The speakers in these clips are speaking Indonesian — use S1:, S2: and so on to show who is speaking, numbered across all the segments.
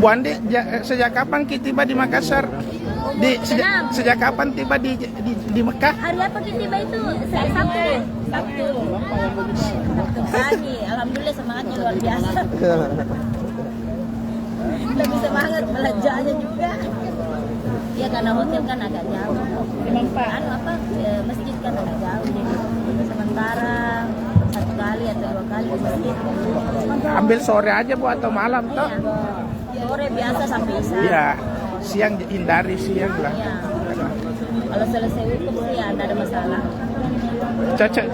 S1: Bu Andi, sejak kapan kita tiba di Makassar? Sejak kapan tiba di Mekah?
S2: Hari apa kita tiba itu? Sabtu. Sabtu pagi. Alhamdulillah semangatnya luar biasa. Lebih semangat belanjanya juga. Ya karena hotel kan agak jauh. Masjid kan agak jauh. Jadi sementara 1 kali atau 2 kali ke masjid.
S1: Ambil sore aja Bu atau malam toh?
S2: Iya. Sore biasa sampai isya.
S1: Iya. Siang hindari siang lah.
S2: Iya. Kalau selesai wukuf sih ya tidak ada masalah.
S1: Cocok.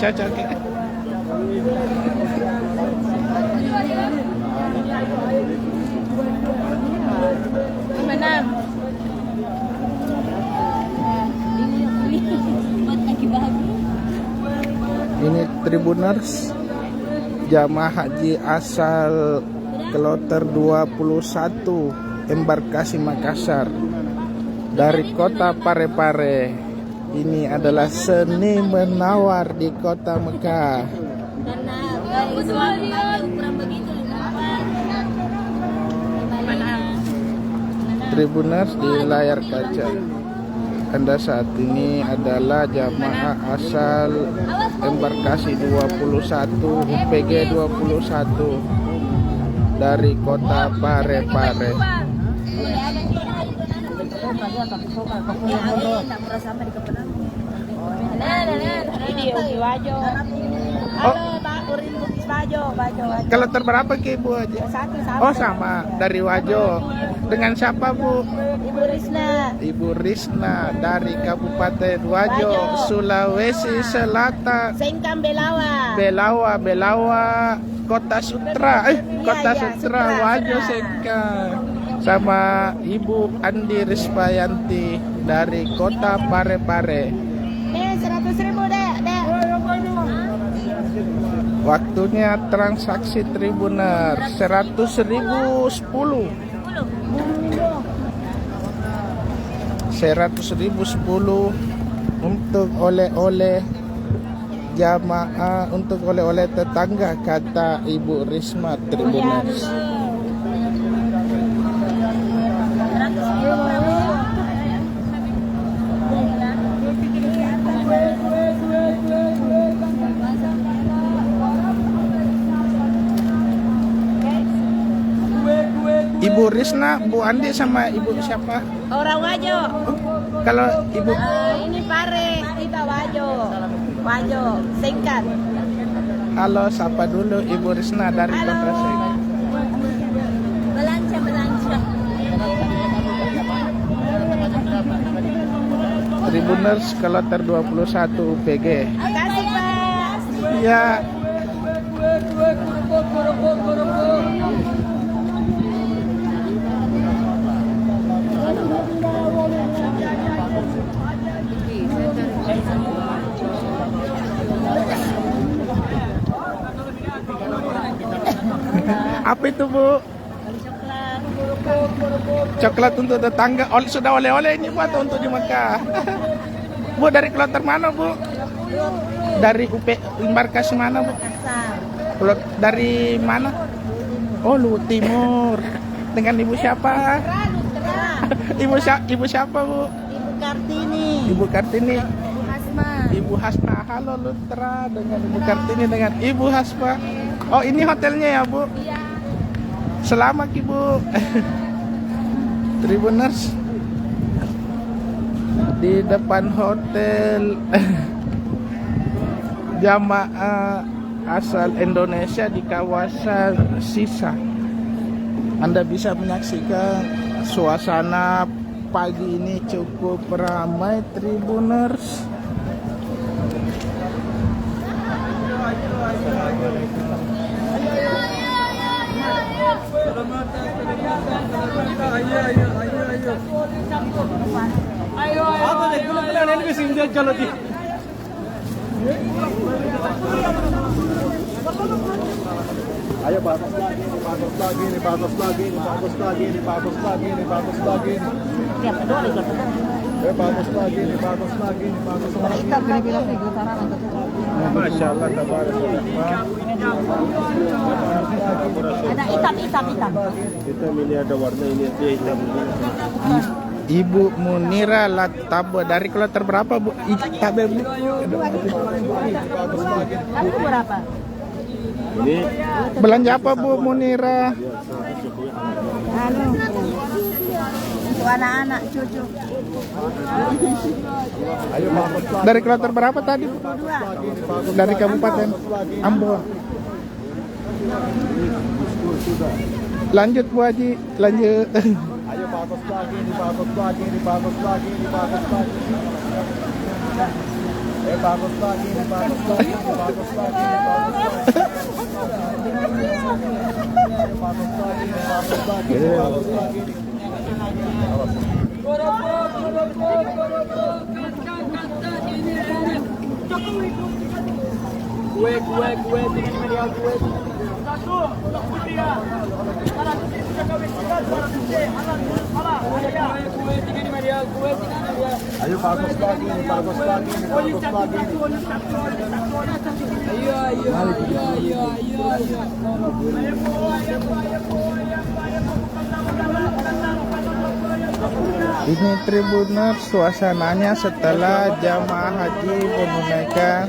S2: Gimana? Buat kaki bahagia.
S1: Ini Tribuners jamaah haji asal Kloter 21 embarkasi Makassar dari kota Parepare. Ini adalah seni menawar di kota Mekah.
S2: Karena ukuran begitu
S1: Tribuners di layar kaca Anda saat ini adalah jamaah asal embarkasi 21 UPG 21 dari kota Parepare. Kalau terberapa ke Ibu aja? Oh sama dari Wajo. Dengan siapa Bu?
S2: Ibu Risna.
S1: Ibu Risna dari Kabupaten Wajo, Sulawesi Selatan.
S2: Sengkang Belawa.
S1: Belawa, Kota Sutra. Kota Sutra, Wajo Sengkang. Sama Ibu Andi Rispayanti dari Kota Parepare.
S2: 100.000 dek.
S1: Waktunya transaksi Tribuner 100.010. 100.010 untuk oleh-oleh jamaah, untuk oleh-oleh tetangga, kata Ibu Risma Tribuners. Ibu Risna, Bu Andi sama Ibu siapa?
S2: Orang Wajo.
S1: Kalau Ibu
S2: Ini Pare, kita Wajo, Sengkan.
S1: halo, sapa dulu Ibu Risna dari Kota Sengkan.
S2: Belanja.
S1: Tribuners Kloter 21 UPG.
S2: Makasih Pak.
S1: Ya. Apa itu Bu? Coklat untuk tetangga. Sudah oleh-oleh ini Bu atau untuk di Mekah? Bu dari Kloter mana Bu? Dari embarkasi mana Bu? Dari mana? Oh Lu Timur. Dengan Ibu siapa? Ibu siapa Bu? Ibu Kartini. Ibu Hasna. Halo Lutra, dengan Ibu Kartini, dengan Ibu Hasna. Oh ini hotelnya ya Bu?
S2: Iya.
S1: Selamat Ibu. Tribuners di depan hotel jamaah asal Indonesia di kawasan Sisa. Anda bisa menyaksikan suasana pagi ini cukup ramai Tribuners.
S3: Ayo bagus lagi, bagus lagi, bagus lagi, bagus lagi, bagus lagi, bagus lagi.
S2: Tiap kedua.
S3: bagus lagi, ini bagus lagi, ini bagus lagi. Masya Allah, tabarakallah.
S2: Ada hitam.
S3: Hitam ini ada warna ini dia hitam.
S1: Ibu Munira Latabo dari kloter berapa Bu? Itabe Bu.
S2: Kamu berapa?
S3: Ini
S1: Belanja apa Bu Munira?
S2: Anu, untuk anak-anak cucu.
S3: ayo bagus lagi.
S1: Dari kloter berapa tadi Bu?
S2: Dua.
S1: Dari Kabupaten Ambon. Lanjut Bu Haji, lanjut.
S3: Ayo bagus lagi, ini bagus lagi, ini bagus lagi, ini bagus lagi. Bagus lagi, ini bagus lagi, ini bagus lagi, ini bagus lagi. Bagus lagi, ini bagus lagi, ini bagus lagi. Kue dengan media kue. Ayo bagus lagi, ini bagus lagi, ini bagus lagi.
S1: Ini Tribuners suasananya setelah jamaah haji menunaikan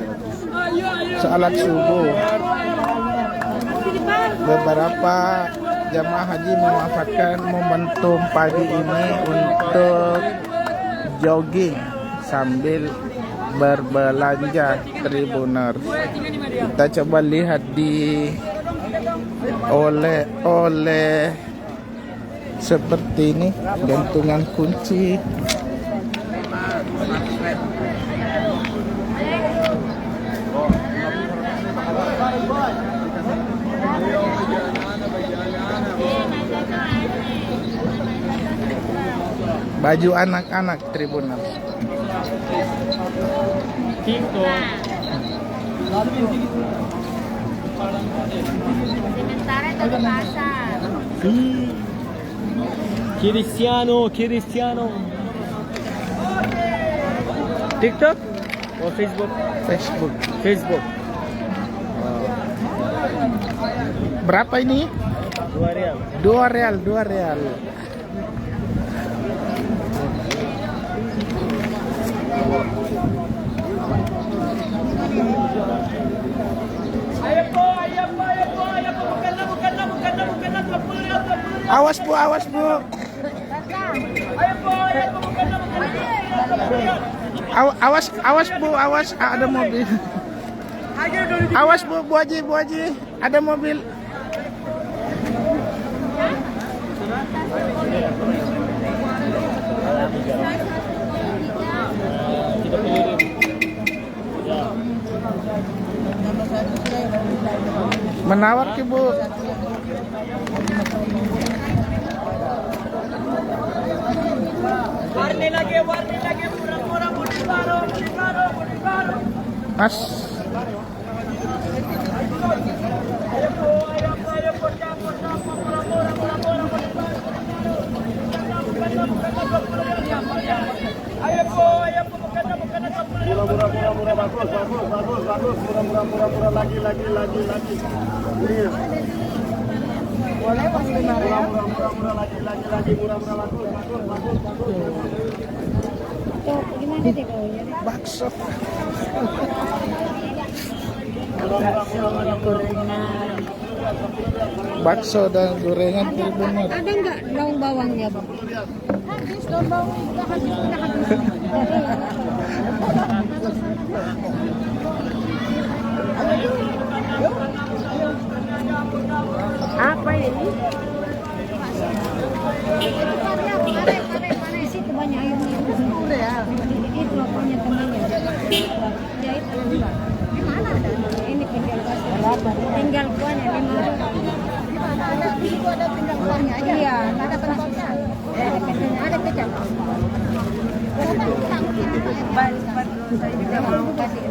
S1: salat subuh. Beberapa jamaah haji memanfaatkan momentum pagi ini untuk jogging sambil berbelanja Tribuners. Kita coba lihat di oleh-oleh seperti ini, gantungan kunci. Baju anak-anak Tribuners.
S2: Sementara itu di pasar.
S4: Cristiano. TikTok or Facebook?
S1: Facebook. Berapa ini?
S4: 2 real.
S1: 2 real. Awas Bu. Awas Bu, ada mobil. Awas Bu Haji, ada mobil. Menawar ke Bu.
S4: Warni lagi, murah-murah, baru.
S1: Mas.
S3: Murah, bagus, murah, lagi. Ini.
S2: Boleh Mas 5 real?
S3: Murah, lagi, bagus.
S2: Gimana deh kalau ya?
S1: Bakso.
S2: Gorengan.
S1: Bakso dan gorengan Tribuners.
S2: Ada nggak daun bawangnya, Bang? Habis daun bawang udah habis. Apa ini? Di situ banyak airnya. Itu punya temannya. Jahit ada. Di mana ada? Ini tinggal kasih. Tinggal kuahnya 5 ribu. Di situ ada tinggal kuahnya aja. Iya, nggak ada penasnya. Ada kecap.
S3: Berapa sih?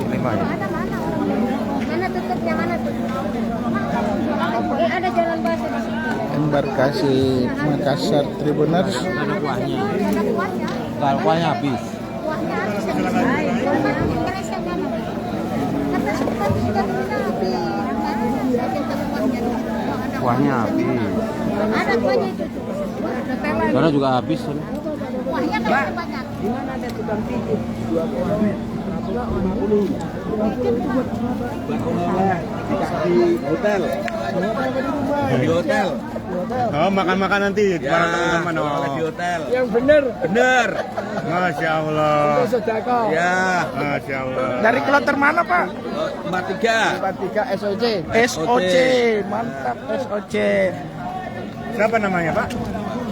S3: 5 ya?
S2: Mana tutup yang mana tutup? Ada jalan bahasa di situ.
S1: embarkasi Makassar Tribuners.
S3: Ada kuahnya. Kalau kuahnya habis. Kuahnya habis.
S2: Ada kuahnya itu.
S3: Karena juga habis.
S2: Kuahnya kan banyak.
S4: Gimana ada tukang pijit? 2 di hotel. Di hotel.
S5: Oh, makan-makan nanti
S4: Ya,
S5: bareng teman-teman. Oh.
S4: di hotel.
S3: Yang bener.
S4: Bener.
S5: Masya Allah.
S3: Sedekah.
S4: Ya.
S5: Masya Allah.
S1: Dari kloter mana Pak?
S4: 43.
S3: 43 SOC.
S1: SOC, mantap SOC.
S5: Siapa namanya Pak?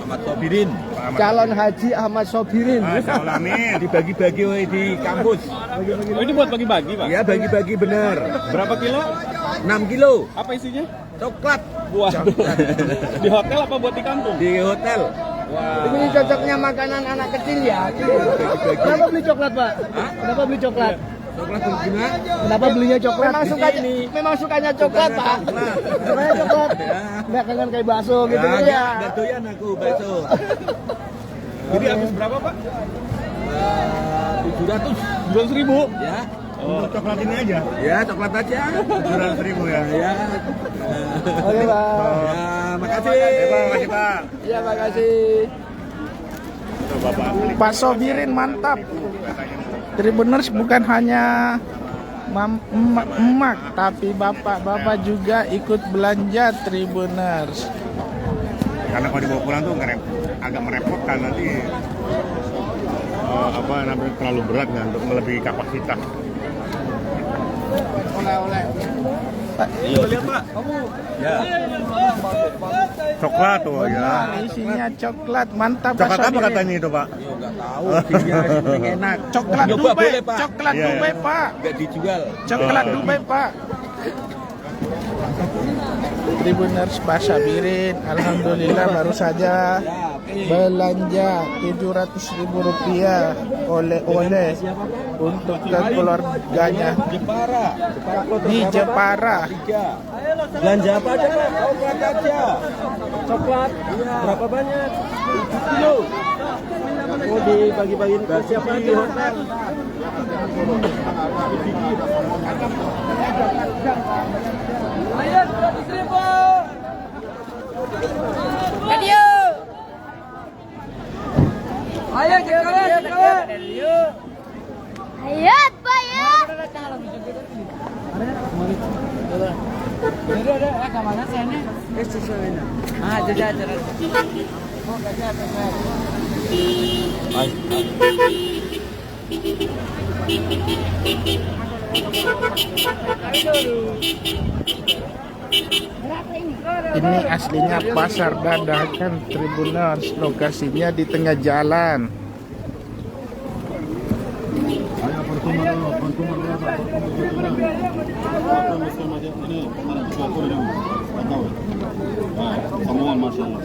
S4: Ahmad Sobirin.
S5: Pak Ahmad.
S3: Calon Haji Ahmad Sobirin.
S5: Masya Allah, amin.
S4: Dibagi-bagi woy, di kampus.
S6: Oh, ini buat bagi-bagi, Pak?
S4: Ya, bagi-bagi bener.
S6: Berapa kilo?
S4: 6 kilo.
S6: Apa isinya?
S4: Coklat.
S6: Buah. Di hotel apa buat di kampung?
S4: Di hotel.
S3: Ini cocoknya makanan anak kecil ya. Kenapa beli coklat, Pak? Kenapa beli coklat?
S4: Coklat berguna.
S3: Kenapa belinya coklat? Memang sukanya coklat, Pak. Sukanya coklat. Enggak kangen kayak bakso gitu ya.
S4: Enggak doyan aku bakso.
S6: Jadi habis berapa, Pak?
S4: 700.
S6: 200.000.
S4: Ya.
S5: Untuk coklat ini aja.
S4: Ya, coklat aja.
S5: 700.000 ya.
S4: Ya.
S3: Oke, Pak.
S4: Ya, makasih.
S5: Makasih Pak.
S3: Iya, makasih.
S5: Tuh, Bapak beli.
S1: Pak Sobirin mantap. Tribuners bukan hanya emak, tapi bapak-bapak juga ikut belanja Tribuners.
S5: Karena kalau dibawa pulang tuh agak merepotkan nanti. Apa namanya terlalu berat kan untuk melebihi kapasitas.
S3: Oleh-oleh.
S4: Iya, lihat, Pak. Ya.
S5: Coklat tuh ya.
S1: Nah, isinya coklat, mantap Pak
S5: Coklat apa
S1: Sobirin.
S5: katanya itu Pak?
S4: Yo enggak tahu. Dia enak.
S1: Coklat
S4: Nyoba
S1: Dubai,
S4: boleh, Pak.
S1: coklat
S5: Iya,
S1: Dubai
S5: iya.
S1: Pak,
S4: Enggak dijual.
S1: coklat
S5: Oh.
S1: Dubai Pak. Tribuners Pak Sobirin, alhamdulillah baru saja belanja 700.000 rupiah oleh-oleh untuk keluarganya
S4: Jepara.
S1: di Jepara.
S4: 3. Belanja apa aja, Pak? Coklat aja. Coklat. Iya. Berapa banyak? 7 kilo. Oh, dibagi-bagiin ke siapa di hotel? Ayo, 100.000. Ayo, kawan.
S2: Ayo, Pak ya.
S1: Ini aslinya pasar dadakan Tribuners, lokasinya di tengah jalan.
S7: Semua masalah.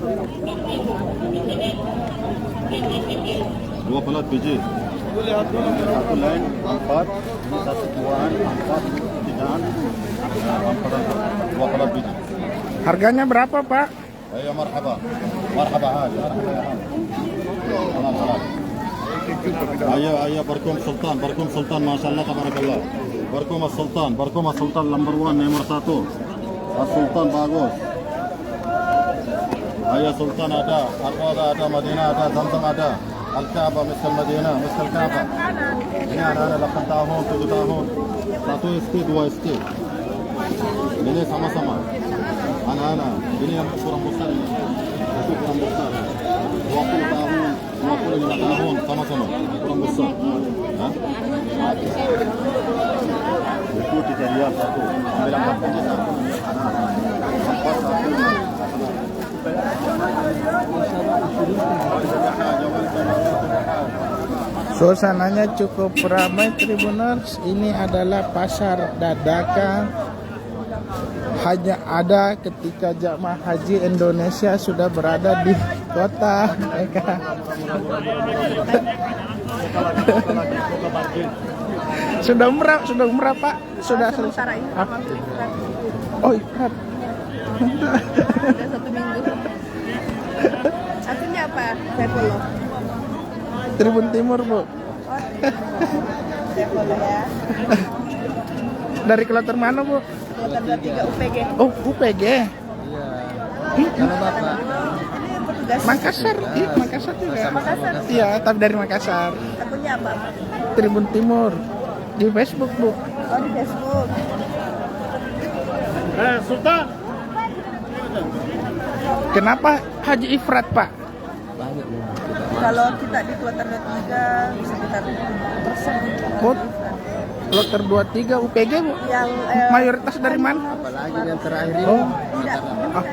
S7: Dua pelat biji. Satu lain 4, satu buahan 4, tigaan 4, dua pelat biji.
S1: Harganya berapa Pak?
S7: Ayo marhaba. Marhaba haji. Ayo barkum sultan masyaallah tabarakallah. Barkum sultan number 1 nomor 1. Sultan bagus. Ayo sultan ada, Al-Qada ada, Madinah ada, Zamzam ada. Al-Kaaba misal Madinah, misal Kaaba. Ini anak-anak 8 tahun, 7 tahun. 1 ST, 2 ST. Ini sama-sama. Anak-anak, ini yang kurang besar ini. Itu kurang besar. 20 tahun, 25 tahun, sama-sama. Kurang besar. Hah? Itu 3 riyal satu. Ambil 4 biji satu. Empat satu.
S1: Suasananya cukup ramai Tribuners. Ini adalah pasar dadakan. Hanya ada ketika jamaah haji Indonesia sudah berada di kota Mekah. Sudah umrah Pak? Sudah selesai. Oh, iya.
S2: Udah 1 minggu. Saya follow.
S1: Tribun Timur, Bu.
S2: Saya follow ya.
S1: Dari kloter mana, Bu?
S2: Kloter 23 UPG.
S1: Oh, UPG.
S3: Kalau Bapak
S2: Ini petugas.
S1: Makassar, iya, Makassar juga.
S2: Makassar.
S1: Iya, tapi dari Makassar.
S2: Akunnya apa?
S1: Tribun Timur di Facebook, Bu.
S2: Oh, di Facebook.
S6: Sultan.
S1: Kenapa Haji Ifrat, Pak?
S2: Kalau kita di kloter 23 sekitar 7%.
S1: Oh, kloter 23 UPG, Bu.
S2: Yang
S1: Mayoritas dari mana?
S3: apalagi yang terakhir ini
S1: Oh,
S2: tidak,
S1: ah,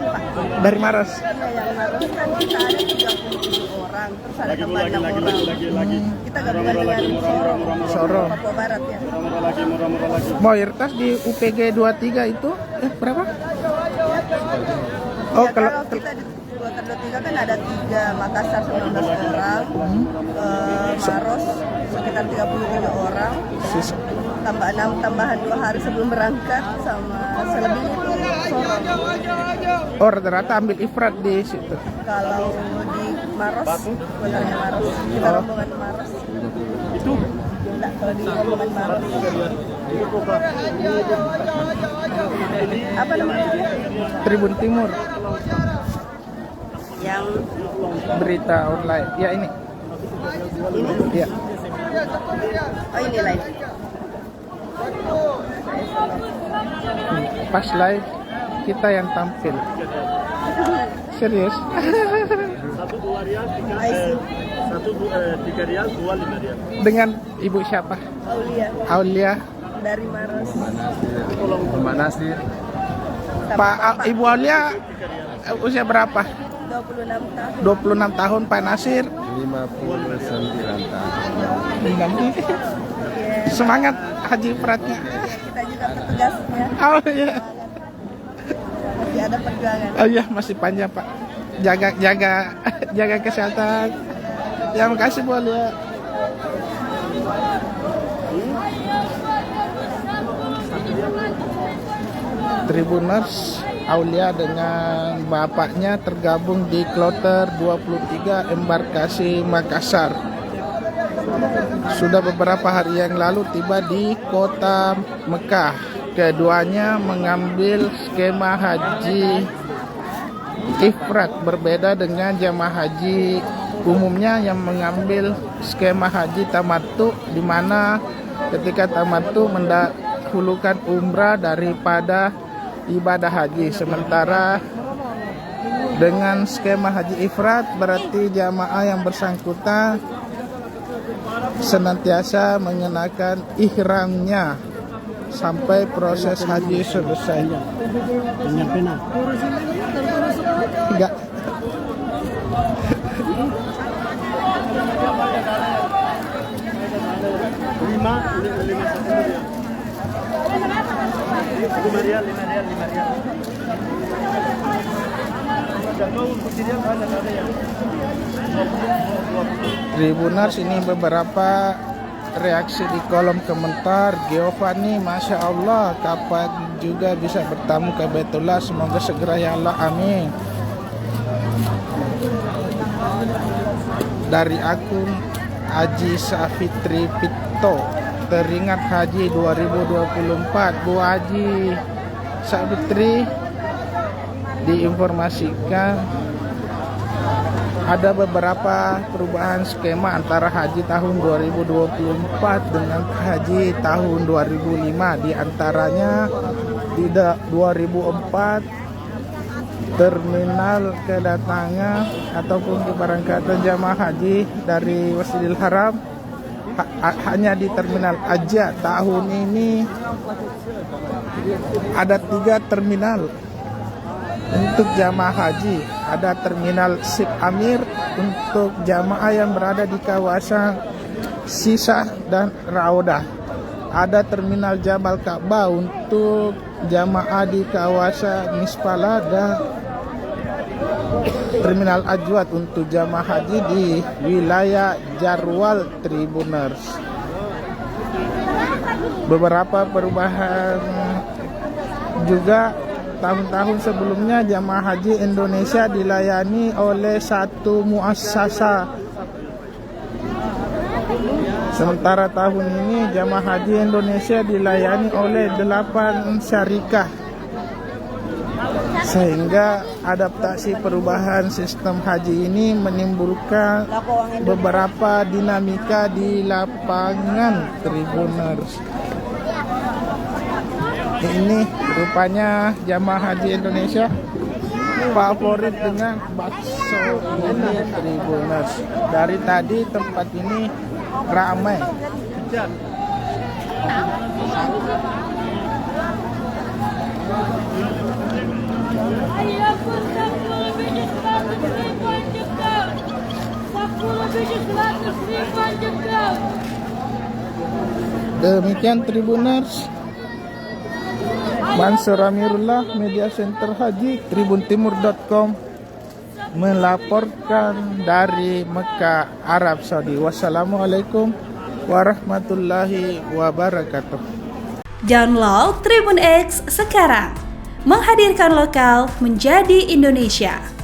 S1: dari Maros.
S2: iya yang Maros kan kita ada 37 orang, terus ada tambah 6 orang.
S6: Lagi.
S2: Kita gabungan dengan
S1: Sorong.
S2: Papua Barat ya.
S6: Murah lagi.
S1: Mayoritas di UPG 23 itu berapa? Oh,
S2: Ya,
S1: kalau
S2: kalau kita di kloter 23 kan ada 3, Makassar 19 orang, Maros sekitar 33 orang,
S1: sis-
S2: tambah 6 tambahan 2 hari sebelum berangkat, sama selebihnya itu Sorong.
S1: oh, rata-rata ambil Ifrat di situ.
S2: Kalau di Maros, kloternya Maros, kita rombongan Maros.
S6: Itu
S2: Enggak, kalau di rombongan Maros. Apa namanya?
S1: Tribun Timur,
S2: Yang
S1: berita online. Ya ini.
S2: ini?
S1: Ya.
S2: Oh ini live.
S1: Pas live kita yang tampil. Serius?
S2: I see.
S6: 3 rial, 2 5 rial.
S1: Dengan ibu siapa?
S2: Aulia
S1: Aulia.
S2: dari Maros.
S3: Mbak Nasir
S1: Ibu Aulia usia berapa?
S2: 26 tahun.
S1: 26 tahun. Pak Nasir
S3: 59 tahun.
S2: Ya,
S1: semangat Haji Ifratnya.
S2: kita juga petugasnya.
S1: Oh iya.
S2: Masih ada perjuangan.
S1: Oh iya, masih panjang, Pak. Jaga kesehatan. Ya, makasih Bu Aulia. Tribuners Aulia dengan bapaknya tergabung di kloter 23 embarkasi Makassar. Sudah beberapa hari yang lalu tiba di kota Mekah. Keduanya mengambil skema haji Ifrat, berbeda dengan jamaah haji umumnya yang mengambil skema haji tamattu, di mana ketika tamattu mendahulukan umrah daripada ibadah haji. Sementara dengan skema haji ifrat berarti jamaah yang bersangkutan senantiasa mengenakan ihramnya sampai proses haji selesai. Enggak. Tribuners, ini beberapa reaksi di kolom komentar. Giovanni, Masya Allah, kapan juga bisa bertamu ke Baitullah, semoga segera ya Allah, amin. Dari akun Haji Safitri Pito, teringat haji 2024. Bu Haji Safitri, diinformasikan ada beberapa perubahan skema antara haji tahun 2024 dengan haji tahun 2005. Di antaranya di 2004 terminal kedatangan ataupun keberangkatan jamaah haji dari Masjidil Haram hanya di terminal aja. Tahun ini ada 3 terminal untuk jamaah haji. Ada terminal Sip Amir untuk jamaah yang berada di kawasan Sisa dan Raudah. Ada terminal Jabal Ka'bah untuk jamaah di kawasan Mispala, dan terminal Ajwad untuk jamaah haji di wilayah Jarwal. Tribuners, beberapa perubahan juga tahun-tahun sebelumnya jamaah haji Indonesia dilayani oleh satu muassasah. Sementara tahun ini jamaah haji Indonesia dilayani oleh 8 syarikah. Sehingga adaptasi perubahan sistem haji ini menimbulkan beberapa dinamika di lapangan Tribuners. Ini rupanya jamaah haji Indonesia favorit dengan bakso ini Tribuners. Dari tadi tempat ini ramai. Demikian Tribuners, Mansur Amirullah, Media Center Haji, tribuntimur.com melaporkan dari Mekah, Arab Saudi. Wassalamualaikum warahmatullahi wabarakatuh.
S8: Download Tribun X sekarang, menghadirkan lokal menjadi Indonesia.